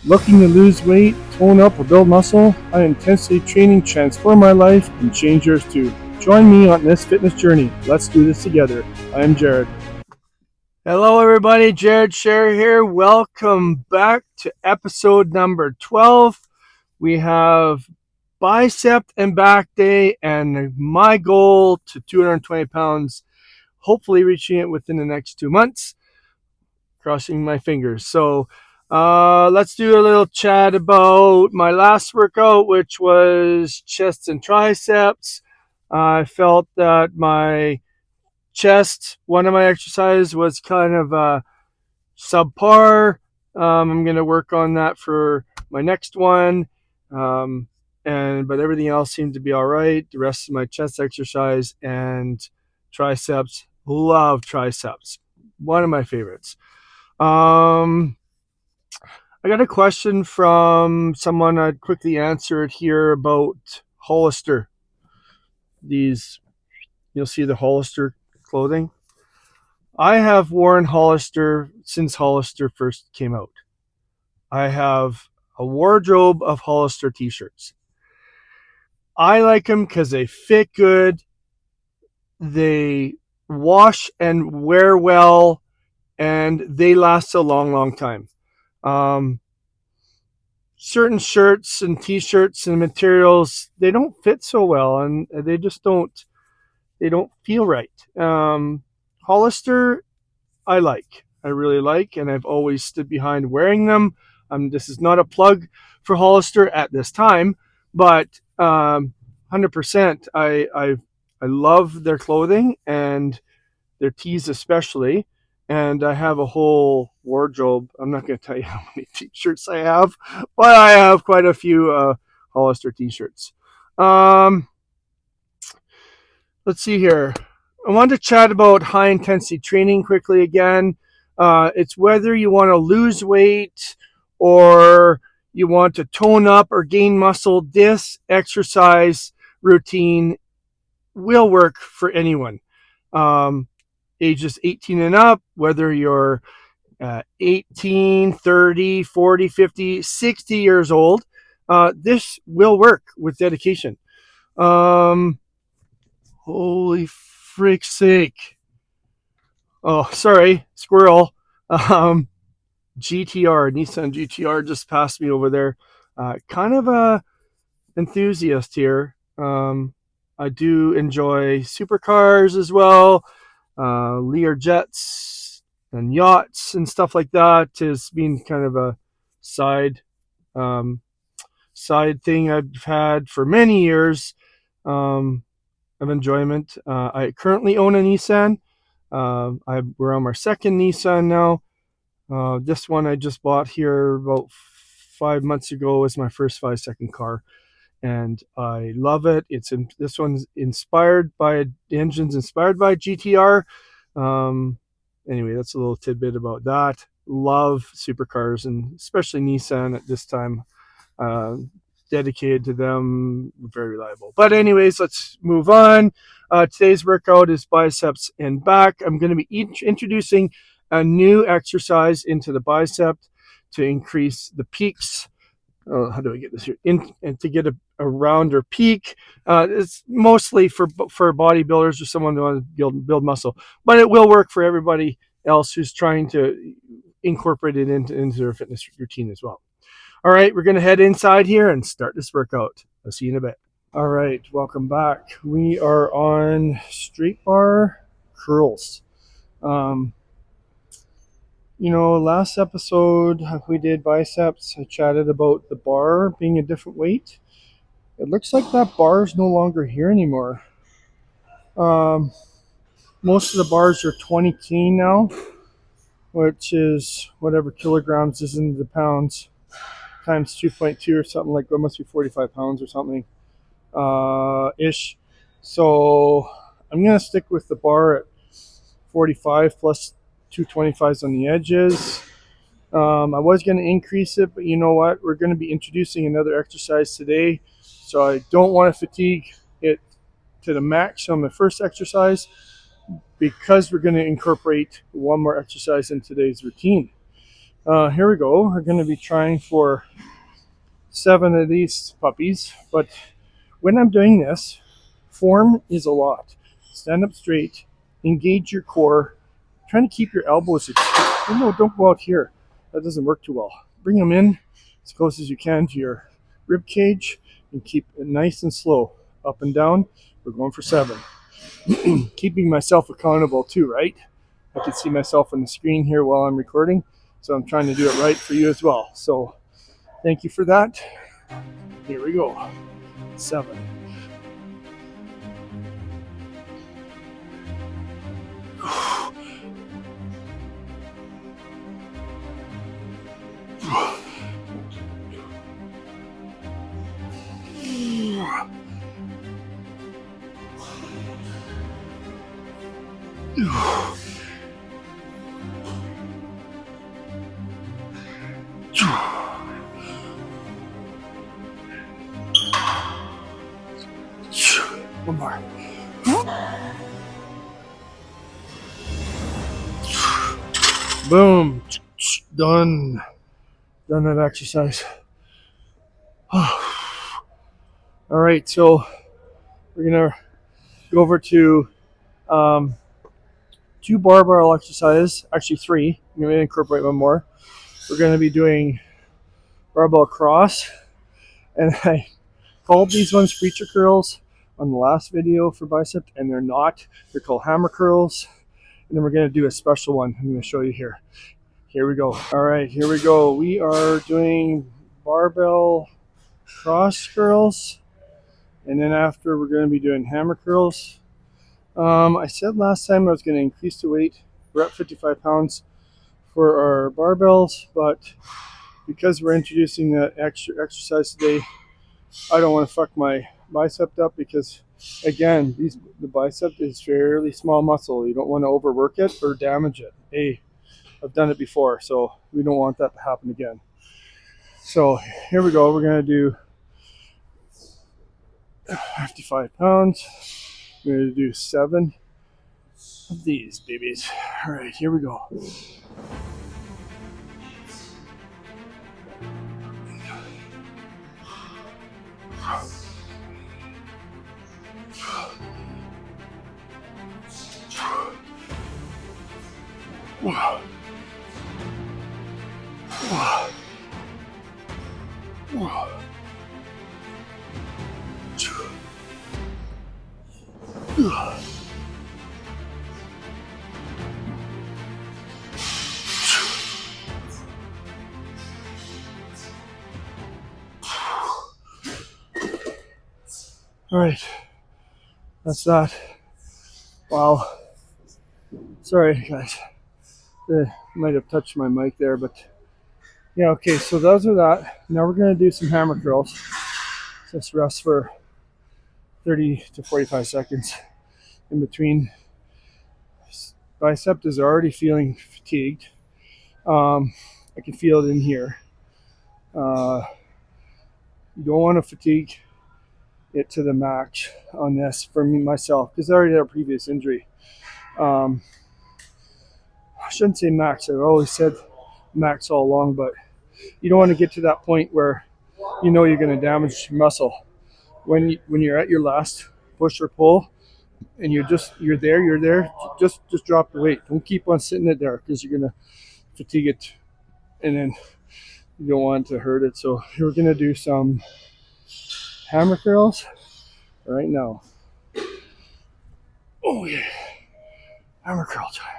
Looking to lose weight, tone up, or build muscle? High intensity training transform my life and change yours too. Join me on this fitness journey. Let's do this together. I am Jared. Hello, everybody. Jared Scherr here. Welcome back to episode number 12. We have bicep and back day, and my goal to 220 pounds, hopefully reaching it within the next 2 months. Crossing my fingers. So let's do a little chat about my last workout, which was chest and triceps. I felt that my chest, one of my exercises was kind of subpar. I'm going to work on that for my next one. But everything else seemed to be all right. The rest of my chest exercise and triceps, love triceps. One of my favorites. I got a question from someone. I'd quickly answer it here about Hollister. You'll see the Hollister clothing. I have worn Hollister since Hollister first came out. I have a wardrobe of Hollister t-shirts. I like them because they fit good, they wash and wear well, and they last a long, long time. Certain shirts and t-shirts and materials, they don't fit so well, and they don't feel right. Hollister, I really like, and I've always stood behind wearing them. This is not a plug for Hollister at this time, but 100%, I love their clothing and their tees especially. And I have a whole wardrobe. I'm not going to tell you how many t-shirts I have, but I have quite a few Hollister t-shirts. Let's see here. I wanted to chat about high intensity training quickly again. It's whether you want to lose weight or you want to tone up or gain muscle. This exercise routine will work for anyone. Ages 18 and up, whether you're 18, 30, 40, 50, 60 years old, this will work with dedication. Holy frick's sake. Oh, sorry, squirrel. GTR, Nissan GTR just passed me over there. Kind of a enthusiast here. I do enjoy supercars as well. Lear jets and yachts and stuff like that has been kind of a side thing I've had for many years of enjoyment. I currently own a Nissan. We're on our second Nissan now. This one I just bought here about 5 months ago was my first 5-second car, and I love it. This one's inspired by the engine's inspired by GTR. Anyway, that's a little tidbit about that. Love supercars, and especially Nissan at this time. Dedicated to them, very reliable. But anyways, let's move on. Today's workout is biceps and back. I'm going to be introducing a new exercise into the bicep to increase the peaks. How do I get this here? And to get a rounder peak. It's mostly for bodybuilders or someone who wants to build muscle, but it will work for everybody else who's trying to incorporate it into their fitness routine as well. All right, we're going to head inside here and start this workout. I'll see you in a bit. All right, welcome back. We are on straight bar curls. Last episode we did biceps. I chatted about the bar being a different weight. It looks like that bar is no longer here anymore. Most of the bars are 20 keen now, which is whatever kilograms is in the pounds times 2.2 or something like that. Must be 45 pounds or something ish. So I'm going to stick with the bar at 45 plus 225s on the edges. I was going to increase it, but you know what? We're going to be introducing another exercise today, so I don't want to fatigue it to the max on the first exercise because we're going to incorporate one more exercise in today's routine. Here we go. We're going to be trying for 7 of these puppies, but when I'm doing this, form is a lot. Stand up straight, engage your core, trying to keep your elbows. Oh, no, don't go out here. That doesn't work too well. Bring them in as close as you can to your rib cage and keep it nice and slow. Up and down. We're going for 7. Keeping myself accountable too, right? I can see myself on the screen here while I'm recording, so I'm trying to do it right for you as well. So thank you for that. Here we go. 7. One more. Boom. Done. Done that exercise. All right, so we're gonna go over to 2 barbell exercises, actually 3. I'm gonna incorporate one more. We're gonna be doing barbell cross, and I called these ones preacher curls on the last video for bicep, and they're not. They're called hammer curls, and then we're gonna do a special one. I'm gonna show you here. Here we go. All right, here we go. We are doing barbell cross curls, and then after we're going to be doing hammer curls. I said last time I was going to increase the weight. We're at 55 pounds for our barbells, but because we're introducing that extra exercise today, I don't want to fuck my bicep up because, again, the bicep is fairly small muscle. You don't want to overwork it or damage it. I've done it before, so we don't want that to happen again. So here we go. We're going to do 55 pounds. We're going to do 7 of these babies. All right, here we go. Wow. Wow. Wow. All right, that's that. Wow. Sorry, guys. Might have touched my mic there, but yeah, okay, so those are that. Now we're going to do some hammer curls. Just rest for 30 to 45 seconds in between. Bicep is already feeling fatigued. I can feel it in here. You don't want to fatigue it to the max on this for me myself because I already had a previous injury. I shouldn't say max. I've always said max all along, but you don't want to get to that point where you know you're going to damage muscle. When you're at your last push or pull, and you're there. Just drop the weight. Don't keep on sitting it there because you're going to fatigue it, and then you don't want to hurt it. So we're going to do some hammer curls right now. Oh yeah, hammer curl time.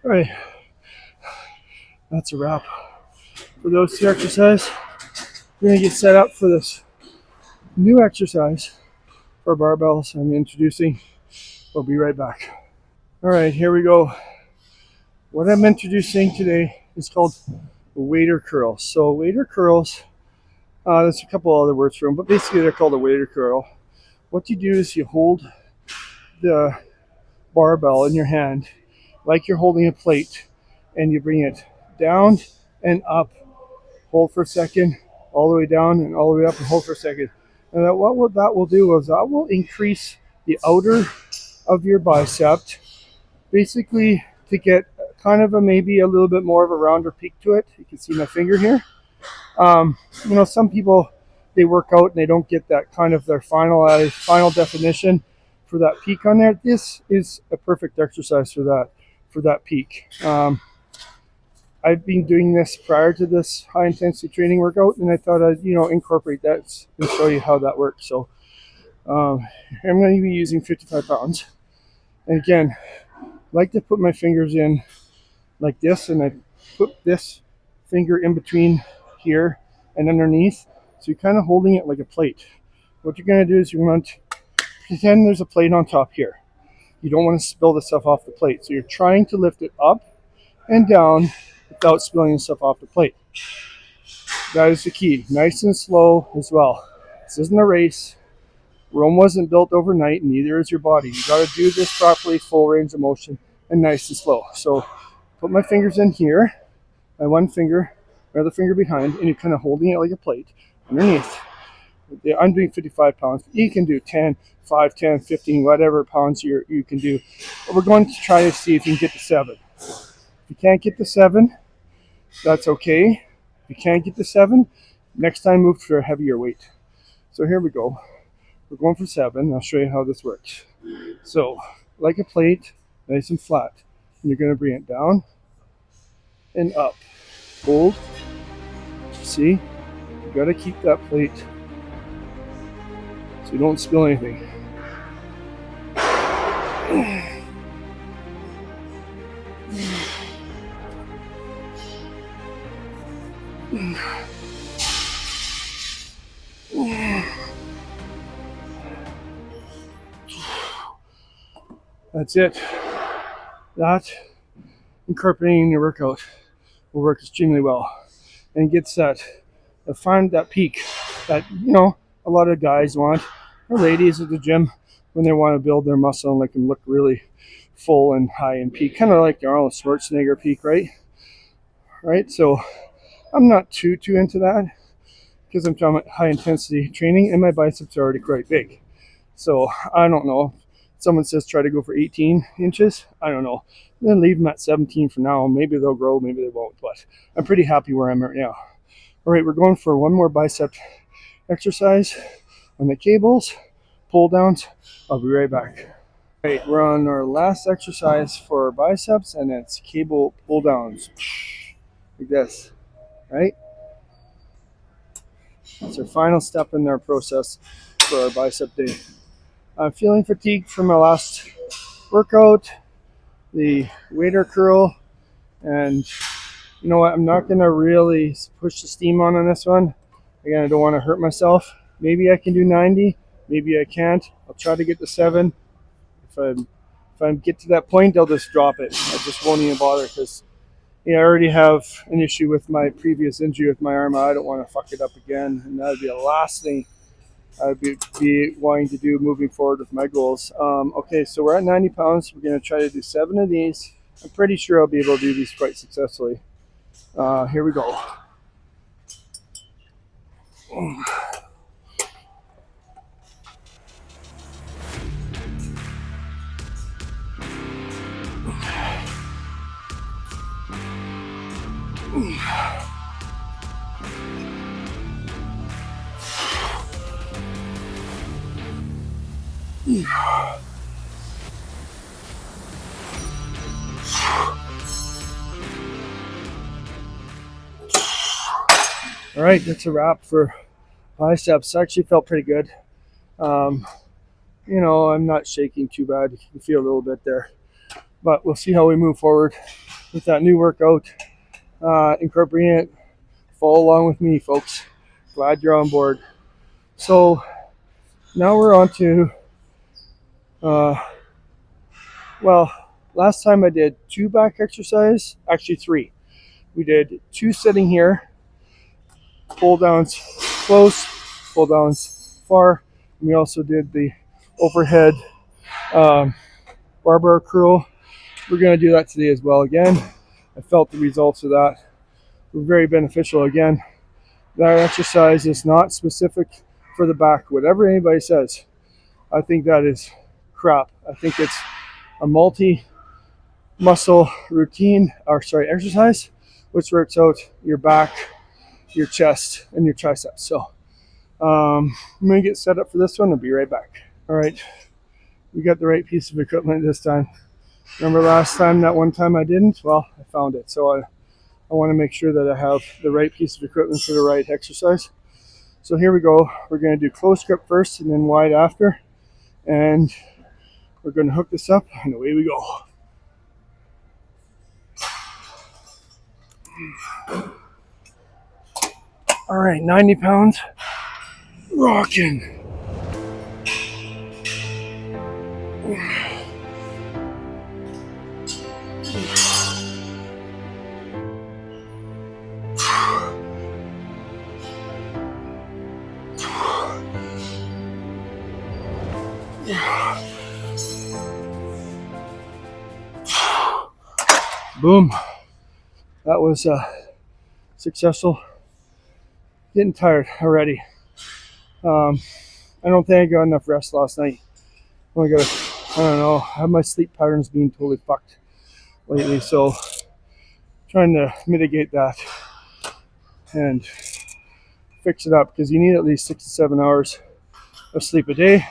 All right, that's a wrap for those 2 exercises. We're gonna get set up for this new exercise for barbells I'm introducing. We'll be right back. All right, here we go. What I'm introducing today is called waiter curls. So waiter curls, there's a couple other words for them, but basically they're called a waiter curl. What you do is you hold the barbell in your hand like you're holding a plate, and you bring it down and up. Hold for a second, all the way down and all the way up, and hold for a second. And that will do is that will increase the outer of your bicep, basically to get kind of a maybe a little bit more of a rounder peak to it. You can see my finger here. Some people, they work out and they don't get that kind of their final definition for that peak on there. This is a perfect exercise for that peak. I've been doing this prior to this high intensity training workout, and I thought I'd incorporate that and show you how that works. So I'm going to be using 55 pounds, and again, I like to put my fingers in like this, and I put this finger in between here and underneath, so you're kind of holding it like a plate. What you're going to do is you want to pretend there's a plate on top here. You don't want to spill the stuff off the plate, so you're trying to lift it up and down without spilling stuff off the plate. That is the key. Nice and slow as well. This isn't a race. Rome wasn't built overnight, and neither is your body. You got to do this properly, full range of motion, and nice and slow. So put my fingers in here, my one finger, my other finger behind, and you're kind of holding it like a plate underneath. I'm doing 55 pounds. You can do 10, 5, 10, 15, whatever pounds you can do. But we're going to try to see if you can get to 7. If you can't get to 7, that's okay. If you can't get to 7, next time move for a heavier weight. So here we go. We're going for 7. I'll show you how this works. So, like a plate, nice and flat. And you're going to bring it down and up. Hold. See? You got to keep that plate so you don't spill anything. That's it. That, incorporating in your workout, will work extremely well and gets find that peak that a lot of guys want, or ladies at the gym, when they want to build their muscle and they can look really full and high in peak, kind of like Arnold Schwarzenegger peak, right? So I'm not too into that because I'm talking about high intensity training and my biceps are already quite big. So I don't know. Someone says try to go for 18 inches. I don't know. I'm going to leave them at 17 for now. Maybe they'll grow, maybe they won't, but I'm pretty happy where I'm at now. All right, we're going for one more bicep exercise on the cables, pull downs. I'll be right back. All right, we're on our last exercise for biceps, and it's cable pull downs. Like this, right? It's our final step in our process for our bicep day. I'm feeling fatigued from my last workout, the waiter curl, and you know what? I'm not going to really push the steam on this one. Again, I don't want to hurt myself. Maybe I can do 90. Maybe I can't. I'll try to get to 7. If I get to that point, I'll just drop it. I just won't even bother because I already have an issue with my previous injury with my arm. I don't want to fuck it up again, and that would be the last thing I'd be wanting to do moving forward with my goals. Okay, so we're at 90 pounds. We're going to try to do 7 of these. I'm pretty sure I'll be able to do these quite successfully. Here we go. All right, that's a wrap for biceps. Actually felt pretty good. I'm not shaking too bad. You can feel a little bit there. But we'll see how we move forward with that new workout. Incorporating it. Follow along with me, folks. Glad you're on board. So now we're on to, Last time I did 2 back exercise, actually 3. We did 2 sitting here, pull downs close, pull downs far. And we also did the overhead barbell curl. We're going to do that today as well again. I felt the results of that were very beneficial again. That exercise is not specific for the back, whatever anybody says. I think that is crap. I think it's a multi-muscle routine, exercise, which works out your back, your chest, and your triceps. So I'm going to get set up for this one. I'll be right back. All right, we got the right piece of equipment this time. Remember last time, that one time I didn't? Well, I found it. So I want to make sure that I have the right piece of equipment for the right exercise. So here we go. We're going to do close grip first and then wide after. And we're going to hook this up and away we go. All right, 90 pounds. Rocking. Boom. That was successful. Getting tired already. I don't think I got enough rest last night. I don't know. I have my sleep patterns being totally fucked lately, so trying to mitigate that and fix it up because you need at least 6 to 7 hours of sleep a day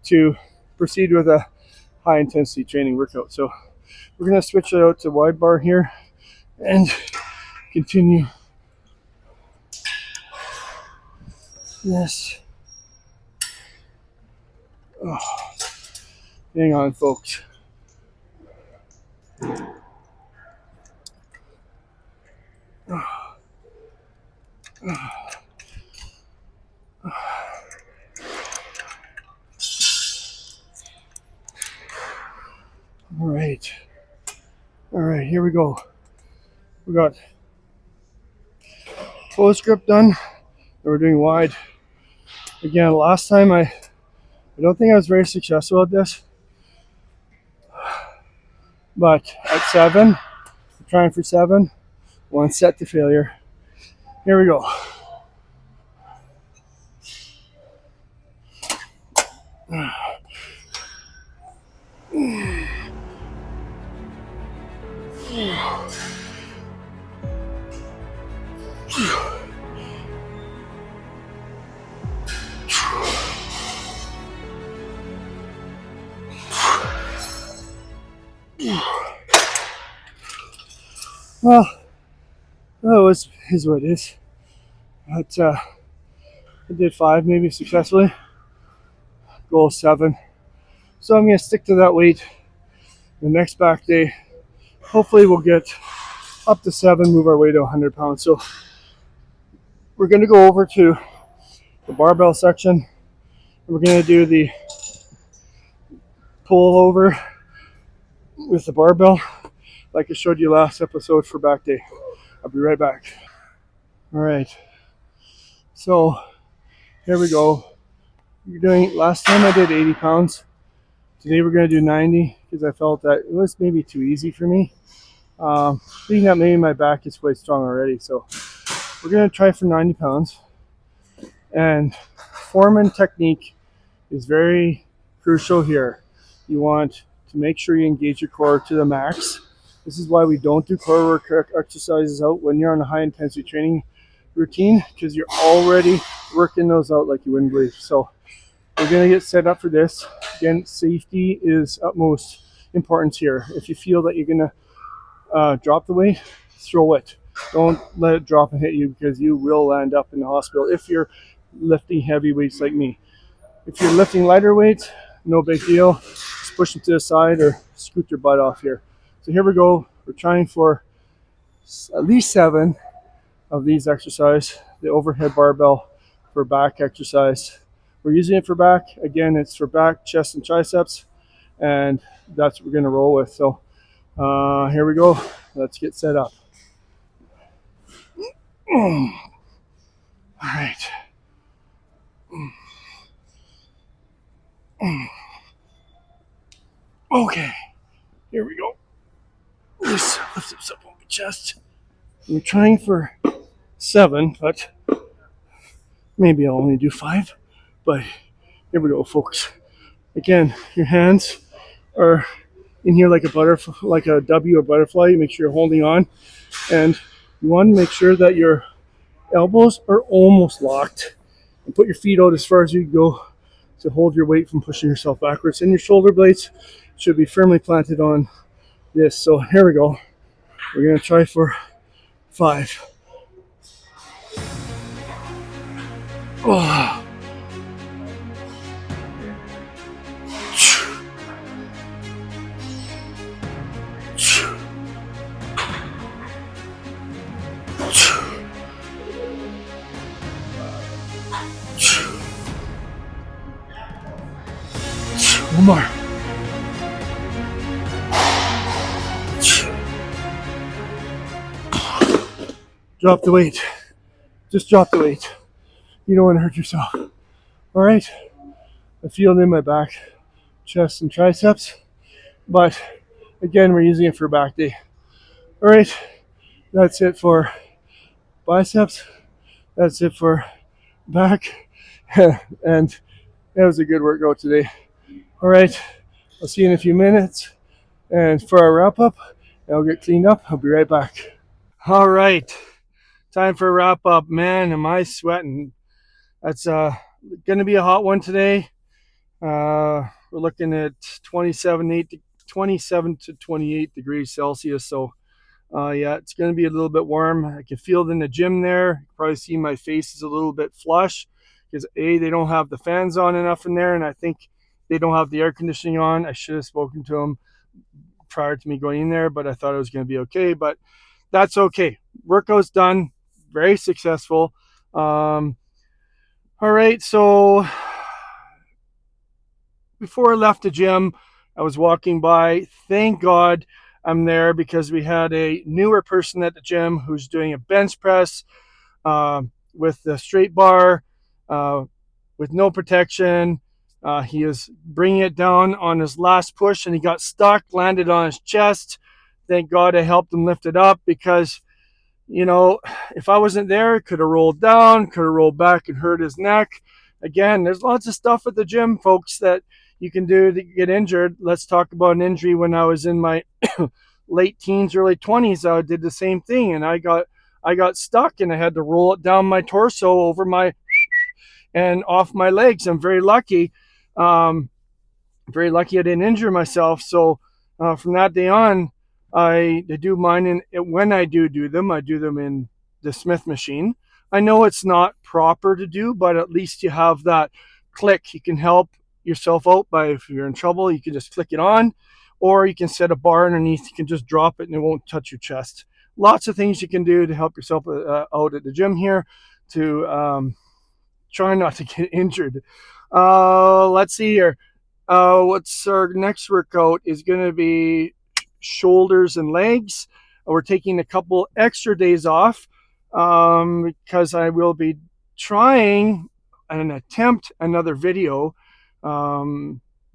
to proceed with a high intensity training workout. So we're going to switch it out to wide bar here and continue this. Oh, hang on, folks. All right, here we go. We got close grip done, and we're doing wide. Again, last time I don't think I was very successful at this, but at 7, I'm trying for 7, 1 set to failure. Here we go. Well, that is what it is. But I did 5 maybe successfully. Goal 7. So I'm going to stick to that weight the next back day. Hopefully we'll get up to 7, move our way to 100 pounds. So we're going to go over to the barbell section. And we're going to do the pull over with the barbell like I showed you last episode for back day. I'll be right back. All right. So here we go. Last time I did 80 pounds. Today we're going to do 90 because I felt that it was maybe too easy for me. Being that maybe my back is quite strong already. So we're going to try for 90 pounds. And form and technique is very crucial here. You want to make sure you engage your core to the max. This is why we don't do core work exercises out when you're on a high intensity training routine, because you're already working those out like you wouldn't believe. So we're going to get set up for this. Again, safety is utmost importance here. If you feel that you're going to drop the weight, throw it. Don't let it drop and hit you, because you will land up in the hospital if you're lifting heavy weights like me. If you're lifting lighter weights, no big deal. Just push them to the side or scoot your butt off here. So here we go. We're trying for at least 7 of these exercises. The overhead barbell for back exercise. We're using it for back. Again, it's for back, chest, and triceps. and that's what we're going to roll with. So here we go. Let's get set up. All right. Okay, here we go. Just lift this up on my chest. I'm trying for 7, but maybe I'll only do 5. But here we go, folks. Again, your hands are in here like a butterfly, like a W or butterfly. You make sure you're holding on, and you want to make sure that your elbows are almost locked, and put your feet out as far as you can go to hold your weight from pushing yourself backwards. And your shoulder blades should be firmly planted on this. So here we go. We're gonna try for 5. Oh. One more. Drop the weight. Just drop the weight. You don't want to hurt yourself. All right. I feel it in my back, chest, and triceps. But again, we're using it for back day. All right. That's it for biceps. That's it for back. And that was a good workout today. All right. I'll see you in a few minutes. And for our wrap up, I'll get cleaned up. I'll be right back. All right. Time for a wrap up. Man, am I sweating. That's going to be a hot one today. We're looking at 27 to 28 degrees Celsius. So, yeah, it's going to be a little bit warm. I can feel it in the gym there. You can probably see my face is a little bit flush because, A, they don't have the fans on enough in there, and I think they don't have the air conditioning on. I should have spoken to them prior to me going in there, but I thought it was going to be okay. But that's okay. Workout's done. Very successful. All right, so before I left the gym, I was walking by. Thank God I'm there because we had a newer person at the gym who's doing a bench press with the straight bar with no protection. He is bringing it down on his last push, and he got stuck, landed on his chest. Thank God I helped him lift it up because, you know, if I wasn't there, it could have rolled down, could have rolled back and hurt his neck. Again, there's lots of stuff at the gym, folks, that you can do to get injured. Let's talk about an injury when I was in my late teens, early 20s. I did the same thing, and I got stuck, and I had to roll it down my torso over my and off my legs. I'm very lucky. Very lucky I didn't injure myself. So from that day on, I do mine, and when I do them, I do them in the Smith machine. I know it's not proper to do, but at least you have that click. You can help yourself out by, if you're in trouble, you can just click it on, or you can set a bar underneath. You can just drop it and it won't touch your chest. Lots of things you can do to help yourself out at the gym here to try not to get injured. Let's see here. What's our next workout is going to be shoulders and legs. We're taking a couple extra days off because I will be trying and attempt another video.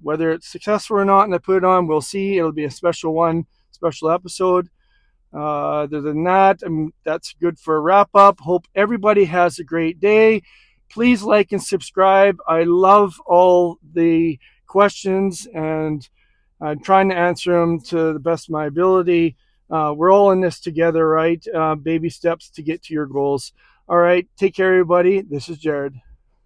Whether it's successful or not and I put it on, we'll see. It'll be a special one, special episode. Other than that, that's good for a wrap up. Hope everybody has a great day. Please like and subscribe. I love all the questions, and I'm trying to answer them to the best of my ability. We're all in this together, right? Baby steps to get to your goals. All right. Take care, everybody. This is Jared.